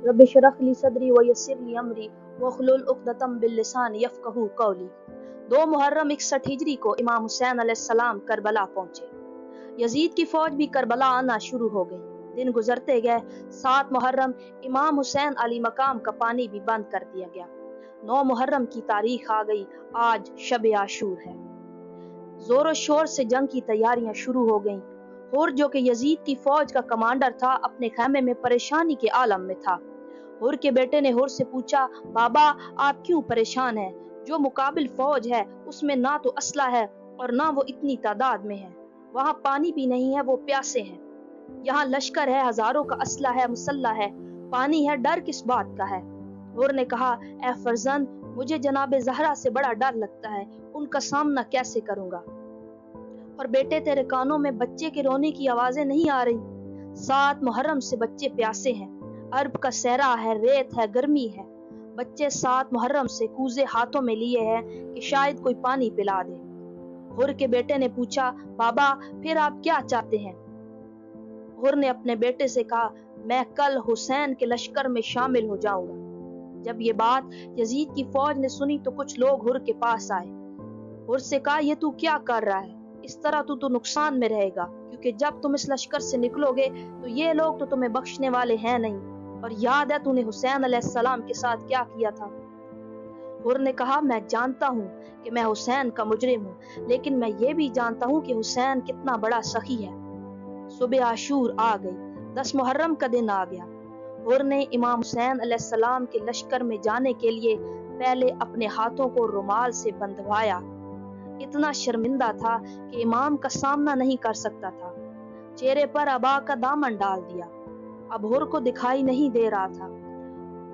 Rabbi शरह ली सदरी व यस्सिर ली अमरी वहलुल उक़दतम बिल लिसानी यफ़क़हू क़ौली। 2 मुहर्रम 61 हिजरी को इमाम हुसैन अलैहिस्सलाम करबला पहुंचे। यजीद की फौज भी करबला आना शुरू हो गई। दिन गुजरते गए। 7 मुहर्रम इमाम हुसैन अली मकाम का पानी भी बंद कर दिया गया। 9 मुहर्रम की तारीख आ गई। आज शब आशूर है। जोर शोर से जंग की तैयारियां शुरू हो गईं। हुर जो कि यजीद की फौज का कमांडर था, अपने खैमे में परेशानी के आलम में था। हुर के बेटे ने हुर से पूछा, बाबा आप क्यों परेशान हैं? जो मुकाबिल फौज है उसमें ना तो असला है और ना वो इतनी तादाद में है। वहाँ पानी भी नहीं है, वो प्यासे हैं। यहाँ लश्कर है, हजारों का असला है, मुसल्ला है, पानी है, डर किस बात का है? हुर ने कहा, ए फरजंद, मुझे जनाबे ज़हरा से बड़ा डर लगता है, उनका सामना कैसे करूंगा? और बेटे तेरे कानों में बच्चे के रोने की आवाजें नहीं आ रही? 7 मुहर्रम से बच्चे प्यासे हैं। अरब का सहरा है, रेत है, गर्मी है। बच्चे 7 मुहर्रम से कूजे हाथों में लिए हैं कि शायद कोई पानी पिला दे। हुर के बेटे ने पूछा, बाबा फिर आप क्या चाहते हैं? हुर ने अपने बेटे से कहा, मैं कल हुसैन के लश्कर में शामिल हो जाऊंगा। जब ये बात यजीद की फौज ने सुनी तो कुछ लोग हुर के पास आए। हुर से कहा, ये तू क्या कर रहा है? इस तरह तू तो नुकसान में रहेगा, क्योंकि जब तुम इस लश्कर से निकलोगे तो ये लोग तो तुम्हें बख्शने वाले हैं नहीं। और याद है तूने हुसैन अलैहिस्सलाम के साथ क्या किया था? हुर ने कहा, मैं जानता हूँ कि मैं हुसैन का मुजरिम हूँ, लेकिन मैं ये भी जानता हूँ कि हुसैन कितना बड़ा सखी है। सुबह आशूर आ गई। 10 मुहर्रम का दिन आ गया। हुर ने इमाम हुसैन अलैहिस्सलाम के लश्कर में जाने के लिए पहले अपने हाथों को रुमाल से बंधवाया। इतना शर्मिंदा था कि इमाम का सामना नहीं कर सकता था। चेहरे पर अबा का दामन डाल दिया। अब हुर को दिखाई नहीं दे रहा था।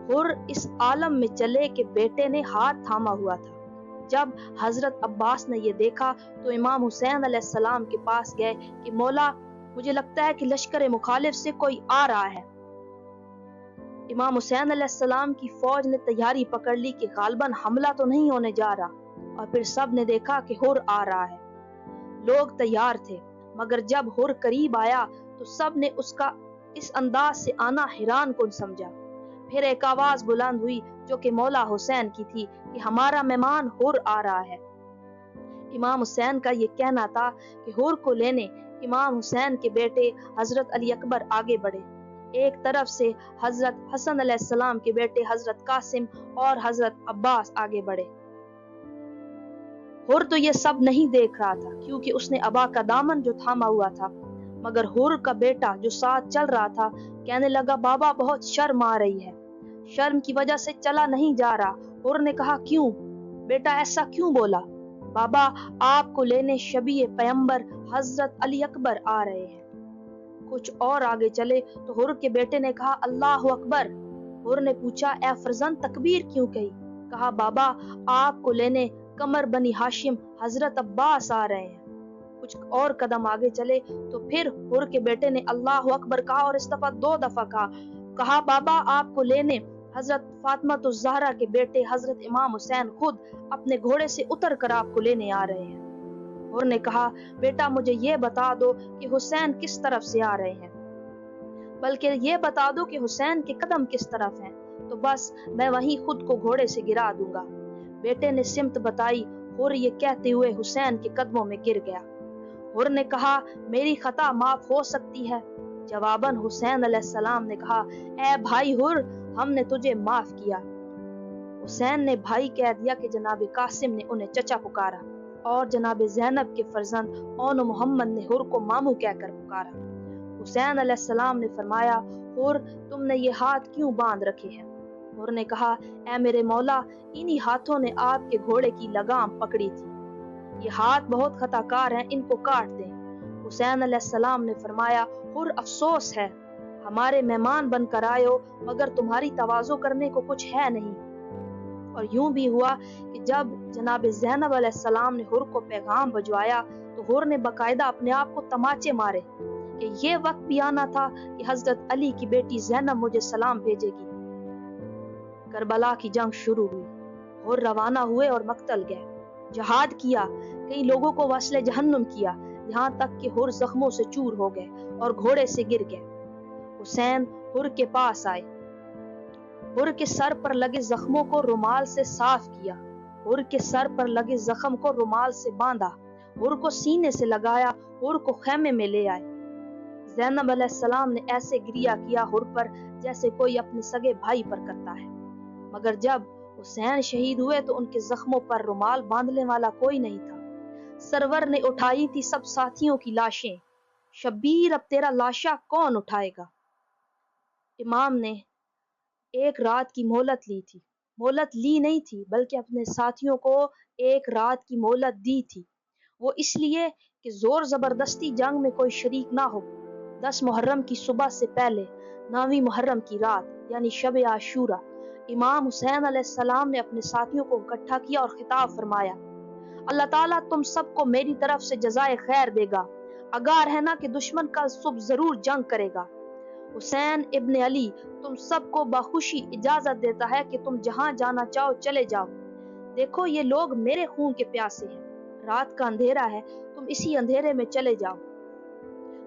हुर इस आलम में चले कि बेटे ने हाथ थामा हुआ था। जब हजरत अब्बास ने ये देखा तो इमाम हुसैन अलैहिस्सलाम के पास गए कि मौला, मुझे लगता है कि लश्कर मुखालिफ से कोई आ रहा है। इमाम हुसैन अलैहिस्सलाम की फौज ने तैयारी पकड़ ली कि गालबन हमला तो नहीं होने जा रहा। और फिर सब ने देखा कि हुर आ रहा है। लोग तैयार थे, मगर जब हुर करीब आया तो सब ने उसका इस अंदाज से आना हैरान कुन समझा। फिर एक आवाज बुलंद हुई जो कि मौला हुसैन की थी कि हमारा मेहमान हुर आ रहा है। इमाम हुसैन का ये कहना था कि हुर को लेने इमाम हुसैन के बेटे हजरत अली अकबर आगे बढ़े। एक तरफ से हजरत हसन अलैहिस्सलाम के बेटे हजरत कासिम और हजरत अब्बास आगे बढ़े। हुर तो ये सब नहीं देख रहा था, क्योंकि उसने अबा का दामन जो थामा हुआ था। मगर हुर का बेटा जो साथ चल रहा था कहने लगा, बाबा बहुत शर्म आ रही है, शर्म की वजह से चला नहीं जा रहा। हुर ने कहा, क्यों बेटा, ऐसा क्यों बोला? बाबा आपको लेने शबी पैगंबर हजरत अली अकबर आ रहे हैं। कुछ और आगे चले तो हुर के बेटे ने कहा, अल्लाह अकबर। हुर ने पूछा, ए फरजंद तकबीर क्यों कही? कहा, बाबा आपको लेने कमर बनी हाशिम हजरत अब्बास आ रहे हैं। कुछ और कदम आगे चले तो फिर हुर के बेटे ने अल्लाह अकबर कहा और इस दफा 2 दफा कहा, बाबा आपको लेने हजरत फातिमा तो ज़हरा के बेटे हजरत इमाम हुसैन खुद अपने घोड़े से उतर कर आपको लेने आ रहे हैं। हुर ने कहा, बेटा मुझे ये बता दो कि हुसैन किस तरफ से आ रहे हैं, बल्कि ये बता दो कि हुसैन के कदम किस तरफ हैं, तो बस मैं वहीं खुद को घोड़े से गिरा दूंगा। बेटे ने सिमत बताई। हुर ये कहते हुए हुसैन के कदमों में गिर गया। हुर ने कहा, मेरी खता माफ हो सकती है? जवाबन हुसैन अलैहिस्सलाम ने कहा, ए भाई हुर, हमने तुझे माफ किया। हुसैन ने भाई कह दिया कि जनाब कासिम ने उन्हें चचा पुकारा और जनाब ज़ैनब के फर्जंद ओन मोहम्मद ने हुर को मामू कहकर पुकारा। हुसैन अलैहिस्सलाम ने फरमाया, हुर तुमने ये हाथ क्यों बांध रखे हैं? हुर ने कहा, ए मेरे मौला, इन्हीं हाथों ने आपके घोड़े की लगाम पकड़ी थी। ये हाथ बहुत खताकार हैं, इनको काट दें। हुसैन अलैहिस्सलाम ने फरमाया, हुर अफसोस है, हमारे मेहमान बनकर आए हो, मगर तुम्हारी तवाज़ो करने को कुछ है नहीं। और यूं भी हुआ कि जब जनाब ज़ैनब अलैहिस्सलाम ने हुर को पैगाम भिजवाया तो हुर ने बकायदा अपने आप को तमाचे मारे कि ये वक्त भी आना था कि हजरत अली की बेटी ज़ैनब मुझे सलाम भेजेगी। करबला की जंग शुरू हुई। हुर रवाना हुए और मक्तल गए। जहाद किया, कई लोगों को वस्ले जहन्नुम किया, यहाँ तक कि हुर जख्मों से चूर हो गए और घोड़े से गिर गए। हुसैन हुर के पास आए। हुर के सर पर लगे जख्मों को रुमाल से साफ किया, हुर के सर पर लगे जख्म को रुमाल से बांधा, हुर को सीने से लगाया, हुर को खेमे में ले आए। ज़ैनब अलैहिस्सलाम ने ऐसे गिरिया किया हुर पर जैसे कोई अपने सगे भाई पर करता है। मगर जब हुसैन शहीद हुए तो उनके जख्मों पर रुमाल बांधने वाला कोई नहीं था। सरवर ने उठाई थी सब साथियों की लाशें, शब्बीर अब तेरा लाशा कौन उठाएगा। इमाम ने एक रात की मोहलत ली थी, मोहलत ली नहीं थी बल्कि अपने साथियों को एक रात की मोहलत दी थी। वो इसलिए कि जोर जबरदस्ती जंग में कोई शरीक ना हो। 10 मुहर्रम की सुबह से पहले 9वीं मुहर्रम की रात यानी शब आशूरा, इमाम हुसैन अलैहिस्सलाम ने अपने साथियों को इकट्ठा किया और खिताब फरमाया, अल्लाह ताला तुम सबको मेरी तरफ से जज़ाए खैर देगा। आगाह रहना कि दुश्मन का सुब जरूर जंग करेगा। हुसैन इब्न अली तुम सबको बखुशी इजाजत देता है कि तुम जहां जाना चाहो चले जाओ। देखो ये लोग मेरे खून के प्यासे हैं, रात का अंधेरा है, तुम इसी अंधेरे में चले जाओ।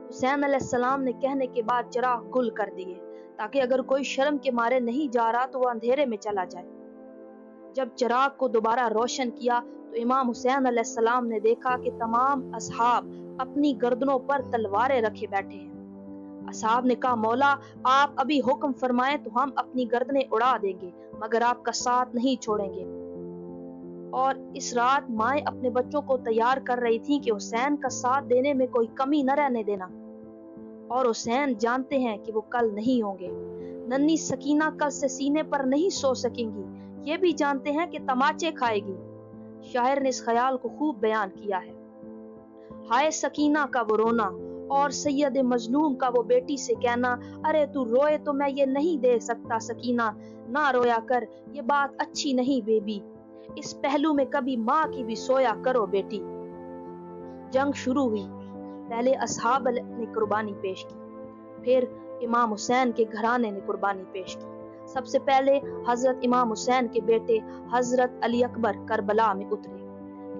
हुसैन अलैहिस्सलाम ने कहने के बाद चिराग गुल कर दिए ताकि अगर कोई शर्म के मारे नहीं जा रहा तो वह अंधेरे में चला जाए। जब चिराग को दोबारा रोशन किया तो इमाम हुसैन अलैहिस्सलाम ने देखा कि तमाम असहाब अपनी गर्दनों पर तलवारें रखे बैठे हैं। असहाब ने कहा, मौला आप अभी हुक्म फरमाएं तो हम अपनी गर्दनें उड़ा देंगे मगर आपका साथ नहीं छोड़ेंगे। और इस रात माएं अपने बच्चों को तैयार कर रही थी कि हुसैन का साथ देने में कोई कमी न रहने देना। और हुसैन जानते हैं कि वो कल नहीं होंगे। नन्ही सकीना कल से सीने पर नहीं सो सकेंगी, ये भी जानते हैं कि तमाचे खाएगी। शायर ने इस ख्याल को खूब बयान किया है। हाय सकीना का वो रोना और सैयद मजलूम का वो बेटी से कहना, अरे तू रोए तो मैं ये नहीं देख सकता सकीना, ना रोया कर, ये बात अच्छी नहीं बेबी, इस पहलू में कभी माँ की भी सोया करो बेटी। जंग शुरू हुई। पहले असहाब ने कुर्बानी पेश की, फिर इमाम हुसैन के घराने ने कुर्बानी पेश की। सबसे पहले हजरत इमाम हुसैन के बेटे हजरत अली अकबर करबला में उतरे।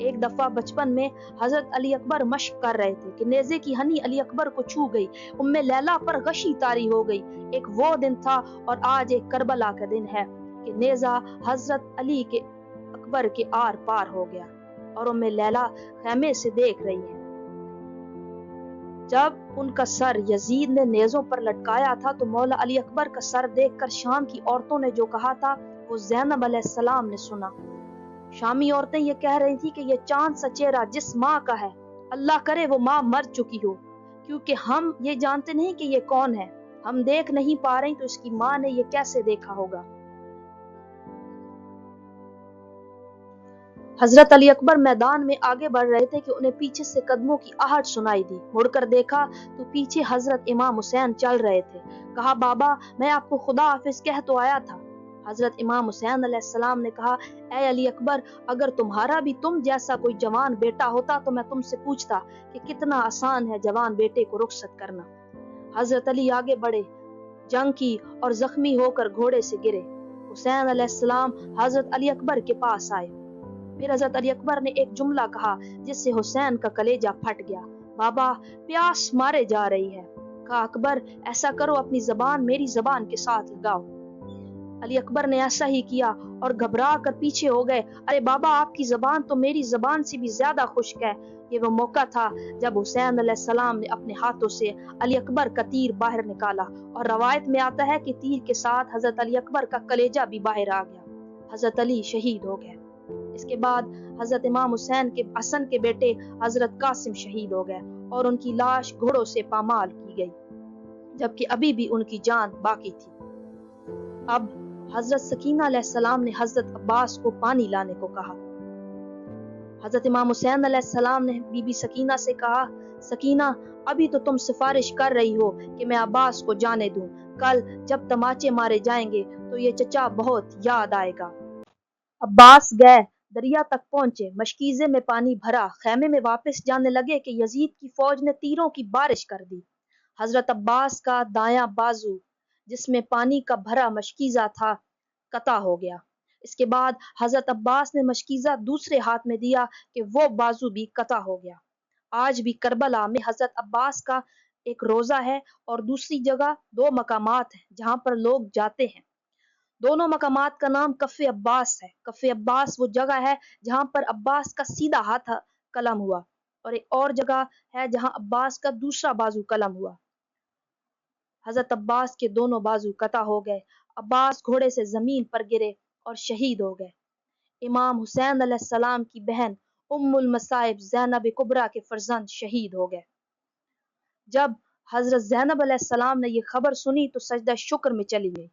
एक दफा बचपन में हजरत अली अकबर मशक कर रहे थे कि नेज़े की हनी अली अकबर को छू गई, उम्मे लैला पर गशी तारी हो गई। एक वो दिन था और आज एक करबला का दिन है कि नेज़ा हजरत अली के अकबर के आर पार हो गया और उम्मे लैला खैमे से देख रही है। जब उनका सर यजीद ने नेज़ों पर लटकाया था तो मौला अली अकबर का सर देखकर शाम की औरतों ने जो कहा था वो ज़ैनब अलैहिस्सलाम ने सुना। शामी औरतें ये कह रही थी कि ये चांद सा चेहरा जिस माँ का है, अल्लाह करे वो माँ मर चुकी हो, क्योंकि हम ये जानते नहीं कि ये कौन है। हम देख नहीं पा रही तो इसकी माँ ने ये कैसे देखा होगा। हजरत अली अकबर मैदान में आगे बढ़ रहे थे कि उन्हें पीछे से कदमों की आहट सुनाई दी। मुड़कर देखा तो पीछे हजरत इमाम हुसैन चल रहे थे। कहा, बाबा मैं आपको खुदा हाफिज कह तो आया था। हजरत इमाम हुसैन अलैहिस्सलाम ने कहा, ऐ अली अकबर, अगर तुम्हारा भी तुम जैसा कोई जवान बेटा होता तो मैं तुमसे पूछता कि कितना आसान है जवान बेटे को रुखसत करना। हजरत अली आगे बढ़े, जंग की और जख्मी होकर घोड़े से गिरे। हुसैन अलैहिस्सलाम हजरत अली अकबर के पास आए। फिर हजरत अली अकबर ने एक जुमला कहा जिससे हुसैन का कलेजा फट गया, बाबा प्यास मारे जा रही है। कहा, अकबर ऐसा करो अपनी जबान मेरी जबान के साथ लगाओ। अली अकबर ने ऐसा ही किया और घबरा कर पीछे हो गए। अरे बाबा आपकी जबान तो मेरी जबान से भी ज्यादा खुश्क है। ये वो मौका था जब हुसैन अलैहिस्सलाम ने अपने हाथों से अली अकबर का तीर बाहर निकाला और रवायत में आता है कि तीर के साथ हजरत अली अकबर का कलेजा भी बाहर आ गया। हजरत अली शहीद हो गए। इसके बाद हजरत इमाम हुसैन के हसन के बेटे हजरत कासिम शहीद हो गए और उनकी लाश घोड़ों से पामाल की गई, जबकि अभी भी उनकी जान बाकी थी। अब हजरत सकीना अलैहिस्सलाम ने हजरत अब्बास को पानी लाने को कहा। हजरत इमाम हुसैन अलैहिस्सलाम ने बीबी सकीना से कहा, सकीना अभी तो तुम सिफारिश कर रही हो कि मैं अब्बास को जाने दूं, कल जब तमाचे मारे जाएंगे तो ये चचा बहुत याद आएगा। अब्बास गए, दरिया तक पहुंचे, मशकीजे में पानी भरा, खैमे में वापस जाने लगे कि यजीद की फौज ने तीरों की बारिश कर दी। हजरत अब्बास का दायां बाजू जिसमें पानी का भरा मशकीजा था कता हो गया। इसके बाद हजरत अब्बास ने मशकीजा दूसरे हाथ में दिया कि वो बाजू भी कता हो गया। आज भी करबला में हजरत अब्बास का एक रोजा है और दूसरी जगह 2 मकामात हैं जहां पर लोग जाते हैं। دونوں مقامات کا نام کف عباس ہے۔ کف عباس وہ جگہ ہے جہاں پر عباس کا سیدھا ہاتھ قلم ہوا، اور ایک اور جگہ ہے جہاں عباس کا دوسرا بازو قلم ہوا۔ حضرت عباس کے دونوں بازو قطع ہو گئے، عباس گھوڑے سے زمین پر گرے اور شہید ہو گئے۔ امام حسین علیہ السلام کی بہن ام المصائب زینب کبریٰ کے فرزند شہید ہو گئے۔ جب حضرت زینب علیہ السلام نے یہ خبر سنی تو سجدہ شکر میں چلی گئی۔